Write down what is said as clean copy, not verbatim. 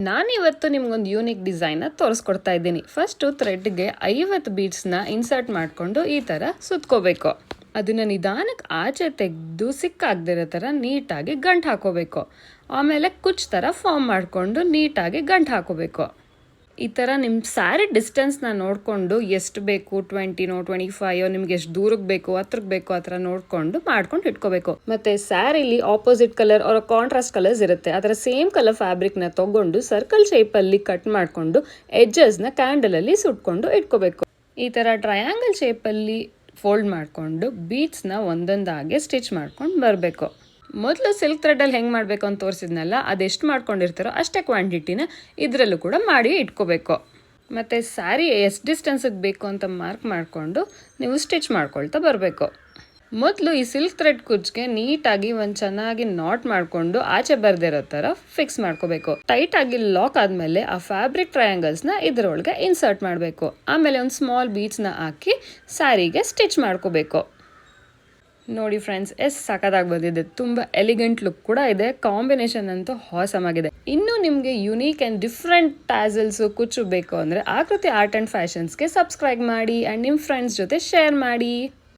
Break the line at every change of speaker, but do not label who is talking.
ನಾನಿವತ್ತು ನಿಮ್ಗೊಂದು ಯೂನಿಕ್ ಡಿಸೈನ್ನ ತೋರಿಸ್ಕೊಡ್ತಾ ಇದ್ದೀನಿ. ಫಸ್ಟು ಥ್ರೆಡ್ಗೆ 50 ಬೀಡ್ಸ್ನ ಇನ್ಸರ್ಟ್ ಮಾಡಿಕೊಂಡು ಈ ಥರ ಸುತ್ಕೋಬೇಕು. ಅದನ್ನು ನಿಧಾನಕ್ಕೆ ಆಚೆ ತೆಗೆದು ಸಿಕ್ಕಾಗದಿರೋ ಥರ ನೀಟಾಗಿ ಗಂಟು ಹಾಕೋಬೇಕು. ಆಮೇಲೆ ಕುಚ್ ಥರ ಫಾರ್ಮ್ ಮಾಡಿಕೊಂಡು ನೀಟಾಗಿ ಗಂಟು ಹಾಕೋಬೇಕು. ಈ ಥರ ನಿಮ್ಮ ಸ್ಯಾರಿ ಡಿಸ್ಟೆನ್ಸ್ನ ನೋಡಿಕೊಂಡು ಎಷ್ಟು ಬೇಕು, 20ನೋ 25 ನಿಮ್ಗೆ ಎಷ್ಟು ದೂರಕ್ಕೆ ಬೇಕು, ಹತ್ರಕ್ಕೆ ಬೇಕು ಆ ಥರ ನೋಡಿಕೊಂಡು ಮಾಡ್ಕೊಂಡು ಇಟ್ಕೋಬೇಕು. ಮತ್ತು ಸ್ಯಾರಿಲಿ ಆಪೋಸಿಟ್ ಕಲರ್ ಅವರ ಕಾಂಟ್ರಾಸ್ಟ್ ಕಲರ್ಸ್ ಇರುತ್ತೆ. ಆ ಥರ ಸೇಮ್ ಕಲರ್ ಫ್ಯಾಬ್ರಿಕ್ನ ತೊಗೊಂಡು ಸರ್ಕಲ್ ಶೇಪಲ್ಲಿ ಕಟ್ ಮಾಡಿಕೊಂಡು ಎಡ್ಜಸ್ನ ಕ್ಯಾಂಡಲಲ್ಲಿ ಸುಟ್ಕೊಂಡು ಇಟ್ಕೋಬೇಕು. ಈ ಥರ ಟ್ರಯಾಂಗಲ್ ಶೇಪಲ್ಲಿ ಫೋಲ್ಡ್ ಮಾಡಿಕೊಂಡು ಬೀಡ್ಸ್ನ ಒಂದೊಂದಾಗೆ ಸ್ಟಿಚ್ ಮಾಡ್ಕೊಂಡು ಬರಬೇಕು. ಮೊದಲು ಸಿಲ್ಕ್ ಥ್ರೆಡಲ್ಲಿ ಹೆಂಗೆ ಮಾಡಬೇಕು ಅಂತ ತೋರಿಸಿದ್ನಲ್ಲ, ಅದೆಷ್ಟು ಮಾಡ್ಕೊಂಡಿರ್ತಾರೋ ಅಷ್ಟೇ ಕ್ವಾಂಟಿಟಿನ ಇದರಲ್ಲೂ ಕೂಡ ಮಾಡಿ ಇಟ್ಕೋಬೇಕು. ಮತ್ತು ಸ್ಯಾರಿ ಎಷ್ಟು ಡಿಸ್ಟೆನ್ಸಿಗೆ ಬೇಕು ಅಂತ ಮಾರ್ಕ್ ಮಾಡಿಕೊಂಡು ನೀವು ಸ್ಟಿಚ್ ಮಾಡ್ಕೊಳ್ತಾ ಬರಬೇಕು. ಮೊದಲು ಈ ಸಿಲ್ಕ್ ಥ್ರೆಡ್ ಕುಚ್ಗೆ ನೀಟಾಗಿ ಒಂದು ಚೆನ್ನಾಗಿ ನಾಟ್ ಮಾಡಿಕೊಂಡು ಆಚೆ ಬರ್ದಿರೋ ಥರ ಫಿಕ್ಸ್ ಮಾಡ್ಕೋಬೇಕು. ಟೈಟಾಗಿ ಲಾಕ್ ಆದಮೇಲೆ ಆ ಫ್ಯಾಬ್ರಿಕ್ ಟ್ರಯಾಂಗಲ್ಸ್ನ ಇದರೊಳಗೆ ಇನ್ಸರ್ಟ್ ಮಾಡಬೇಕು. ಆಮೇಲೆ ಒಂದು ಸ್ಮಾಲ್ ಬೀಡ್ಸ್ನ ಹಾಕಿ ಸ್ಯಾರಿಗೆ ಸ್ಟಿಚ್ ಮಾಡ್ಕೋಬೇಕು. ನೋಡಿ ಫ್ರೆಂಡ್ಸ್, ಎಷ್ಟು ಸಖತ್ತಾಗಿ ಬಂದಿದೆ. ತುಂಬ ಎಲಿಗೆಂಟ್ ಲುಕ್ ಕೂಡ ಇದೆ. ಕಾಂಬಿನೇಷನ್ ಅಂತೂ ಹಾಸಮ್ ಆಗಿದೆ. ಇನ್ನೂ ನಿಮಗೆ ಯುನೀಕ್ ಆ್ಯಂಡ್ ಡಿಫ್ರೆಂಟ್ ಟ್ಯಾಸಲ್ಸು ಕುಚ್ಚು ಬೇಕು ಅಂದರೆ ಆಕೃತಿ ಆರ್ಟ್ ಆ್ಯಂಡ್ ಫ್ಯಾಷನ್ಸ್ಗೆ ಸಬ್ಸ್ಕ್ರೈಬ್ ಮಾಡಿ ಆ್ಯಂಡ್ ನಿಮ್ಮ ಫ್ರೆಂಡ್ಸ್ ಜೊತೆ ಶೇರ್ ಮಾಡಿ.